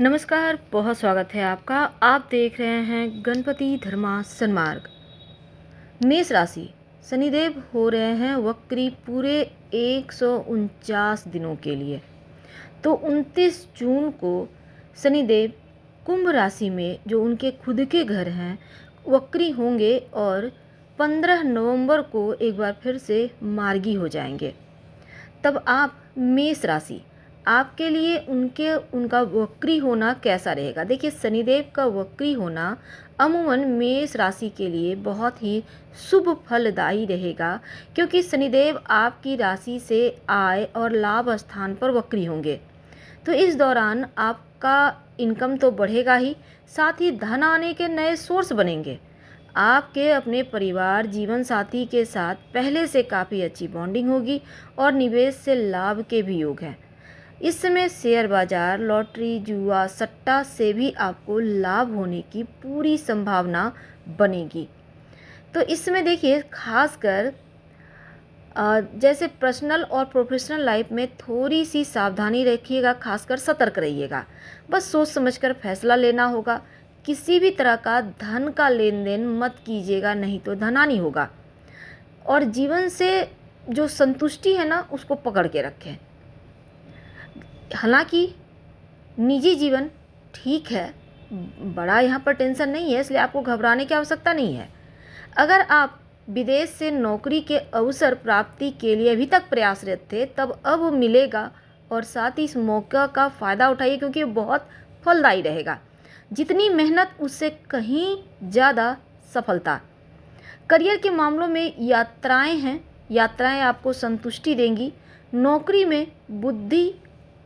नमस्कार, बहुत स्वागत है आपका। आप देख रहे हैं गणपति धर्मा सन्मार्ग। मेष राशि, शनिदेव हो रहे हैं वक्री पूरे 149 दिनों के लिए। तो 29 जून को शनिदेव कुंभ राशि में जो उनके खुद के घर हैं वक्री होंगे और 15 नवंबर को एक बार फिर से मार्गी हो जाएंगे। तब आप मेष राशि, आपके लिए उनका वक्री होना कैसा रहेगा। देखिए, शनिदेव का वक्री होना अमूमन मेष राशि के लिए बहुत ही शुभ फलदायी रहेगा, क्योंकि शनिदेव आपकी राशि से आय और लाभ स्थान पर वक्री होंगे। तो इस दौरान आपका इनकम तो बढ़ेगा ही, साथ ही धन आने के नए सोर्स बनेंगे। आपके अपने परिवार जीवन साथी के साथ पहले से काफ़ी अच्छी बॉन्डिंग होगी और निवेश से लाभ के भी योग हैं। इस समय शेयर बाजार, लॉटरी, जुआ, सट्टा से भी आपको लाभ होने की पूरी संभावना बनेगी। तो इस समय देखिए, खासकर जैसे पर्सनल और प्रोफेशनल लाइफ में थोड़ी सी सावधानी रखिएगा, खासकर सतर्क रहिएगा। बस सोच समझकर फैसला लेना होगा। किसी भी तरह का धन का लेन देन मत कीजिएगा, नहीं तो धनहानि होगा। और जीवन से जो संतुष्टि है ना, उसको पकड़ के रखें। हालांकि निजी जीवन ठीक है, बड़ा यहाँ पर टेंशन नहीं है, इसलिए आपको घबराने की आवश्यकता नहीं है। अगर आप विदेश से नौकरी के अवसर प्राप्ति के लिए अभी तक प्रयासरत थे, तब अब मिलेगा और साथ ही इस मौका का फ़ायदा उठाइए, क्योंकि ये बहुत फलदायी रहेगा। जितनी मेहनत उससे कहीं ज़्यादा सफलता। करियर के मामलों में यात्राएं हैं, यात्राएं आपको संतुष्टि देंगी। नौकरी में बुद्धि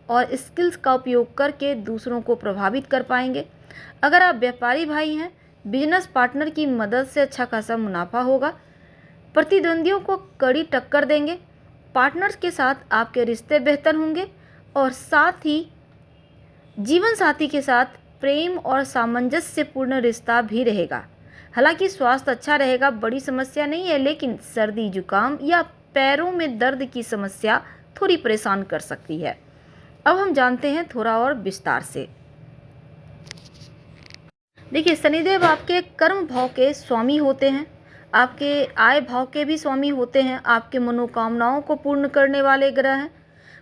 और स्किल्स का उपयोग करके दूसरों को प्रभावित कर पाएंगे। अगर आप व्यापारी भाई हैं, बिजनेस पार्टनर की मदद से अच्छा खासा मुनाफा होगा। प्रतिद्वंदियों को कड़ी टक्कर देंगे। पार्टनर्स के साथ आपके रिश्ते बेहतर होंगे और साथ ही जीवन साथी के साथ प्रेम और सामंजस्यपूर्ण रिश्ता भी रहेगा। हालांकि स्वास्थ्य अच्छा रहेगा, बड़ी समस्या नहीं है, लेकिन सर्दी जुकाम या पैरों में दर्द की समस्या थोड़ी परेशान कर सकती है। अब हम जानते हैं थोड़ा और विस्तार से। देखिए, शनिदेव आपके कर्म भाव के स्वामी होते हैं, आपके आय भाव के भी स्वामी होते हैं, आपके मनोकामनाओं को पूर्ण करने वाले ग्रह हैं।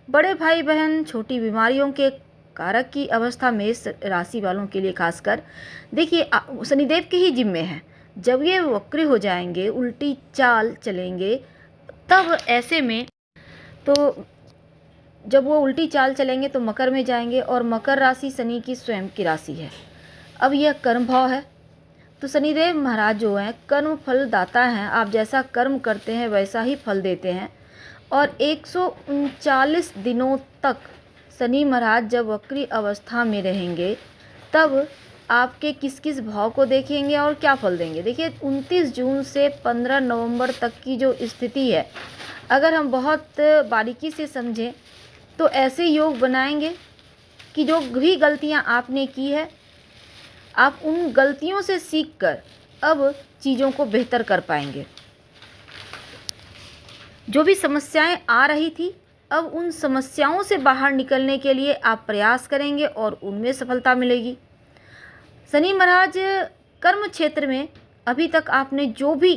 बड़े भाई बहन, छोटी बीमारियों के कारक की अवस्था में राशि वालों के लिए खासकर देखिए शनिदेव के ही जिम्मे है। जब ये वक्री हो जाएंगे, उल्टी चाल चलेंगे, तब ऐसे में तो जब वो उल्टी चाल चलेंगे तो मकर में जाएंगे, और मकर राशि शनि की स्वयं की राशि है। अब यह कर्म भाव है, तो शनिदेव महाराज जो हैं कर्म फल दाता हैं। आप जैसा कर्म करते हैं वैसा ही फल देते हैं। और 139 दिनों तक शनि महाराज जब वक्री अवस्था में रहेंगे, तब आपके किस किस भाव को देखेंगे और क्या फल देंगे। देखिए, 29 जून से 15 नवंबर तक की जो स्थिति है, अगर हम बहुत बारीकी से समझें तो ऐसे योग बनाएंगे कि जो भी गलतियां आपने की है, आप उन गलतियों से सीखकर अब चीज़ों को बेहतर कर पाएंगे। जो भी समस्याएं आ रही थी, अब उन समस्याओं से बाहर निकलने के लिए आप प्रयास करेंगे और उनमें सफलता मिलेगी। शनि महाराज कर्म क्षेत्र में अभी तक आपने जो भी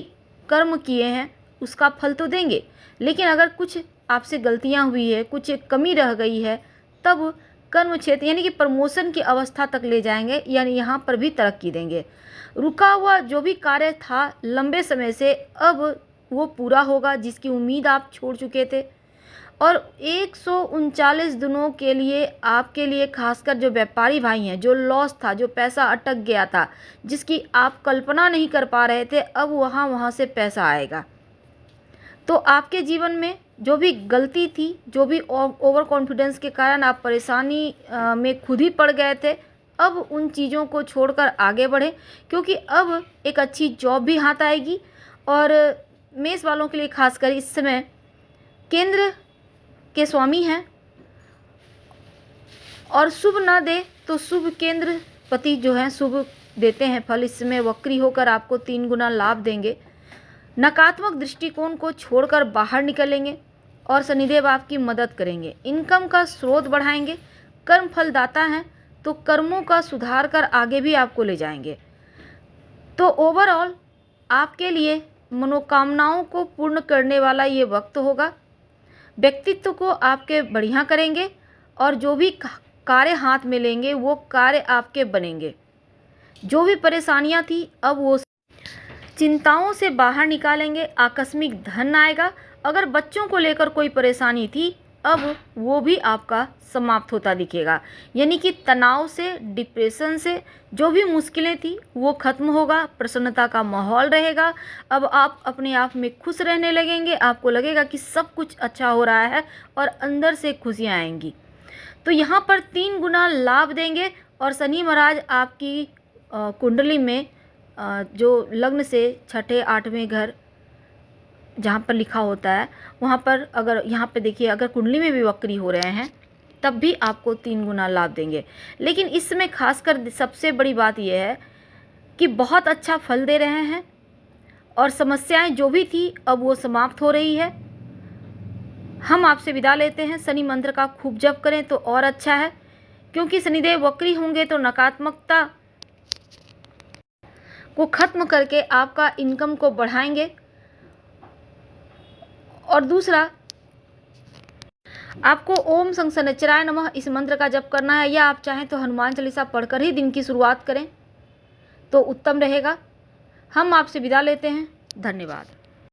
कर्म किए हैं उसका फल तो देंगे, लेकिन अगर कुछ आपसे गलतियां हुई है, कुछ कमी रह गई है, तब कर्म क्षेत्र यानी कि प्रमोशन की अवस्था तक ले जाएंगे, यानी यहाँ पर भी तरक्की देंगे। रुका हुआ जो भी कार्य था लंबे समय से, अब वो पूरा होगा जिसकी उम्मीद आप छोड़ चुके थे। और 139 दिनों के लिए आपके लिए खासकर जो व्यापारी भाई हैं, जो लॉस था, जो पैसा अटक गया था, जिसकी आप कल्पना नहीं कर पा रहे थे, अब वहाँ से पैसा आएगा। तो आपके जीवन में जो भी गलती थी, जो भी ओवर कॉन्फिडेंस के कारण आप परेशानी में खुद ही पड़ गए थे, अब उन चीज़ों को छोड़कर आगे बढ़ें, क्योंकि अब एक अच्छी जॉब भी हाथ आएगी। और मेष वालों के लिए खासकर इस समय केंद्र के स्वामी हैं, और शुभ ना दे तो शुभ केंद्र पति जो हैं शुभ देते हैं फल। इस समय वक्री होकर आपको 3 गुना लाभ देंगे। नकारात्मक दृष्टिकोण को छोड़कर बाहर निकलेंगे और शनिदेव आपकी मदद करेंगे। इनकम का स्रोत बढ़ाएंगे। कर्म फल दाता हैं, तो कर्मों का सुधार कर आगे भी आपको ले जाएंगे। तो ओवरऑल आपके लिए मनोकामनाओं को पूर्ण करने वाला ये वक्त होगा। व्यक्तित्व को आपके बढ़िया करेंगे और जो भी कार्य हाथ में लेंगे वो कार्य आपके बनेंगे। जो भी परेशानियां थी अब वो चिंताओं से बाहर निकालेंगे, आकस्मिक धन आएगा। अगर बच्चों को लेकर कोई परेशानी थी अब वो भी आपका समाप्त होता दिखेगा, यानी कि तनाव से, डिप्रेशन से जो भी मुश्किलें थी वो खत्म होगा, प्रसन्नता का माहौल रहेगा। अब आप अपने आप में खुश रहने लगेंगे, आपको लगेगा कि सब कुछ अच्छा हो रहा है और अंदर से खुशियाँ आएंगी। तो यहाँ पर 3 गुना लाभ देंगे और शनि महाराज आपकी कुंडली में जो लग्न से छठे 8वें घर जहाँ पर लिखा होता है वहाँ पर, अगर यहाँ पे देखिए अगर कुंडली में भी वक्री हो रहे हैं तब भी आपको 3 गुना लाभ देंगे। लेकिन इसमें खासकर सबसे बड़ी बात यह है कि बहुत अच्छा फल दे रहे हैं और समस्याएं जो भी थी अब वो समाप्त हो रही है। हम आपसे विदा लेते हैं। शनि मंत्र का खूब जप करें तो और अच्छा है, क्योंकि शनिदेव वक्री होंगे तो नकारात्मकता को खत्म करके आपका इनकम को बढ़ाएंगे। और दूसरा, आपको ओम शनिश्चराय नमः इस मंत्र का जप करना है, या आप चाहें तो हनुमान चालीसा पढ़कर ही दिन की शुरुआत करें तो उत्तम रहेगा। हम आपसे विदा लेते हैं। धन्यवाद।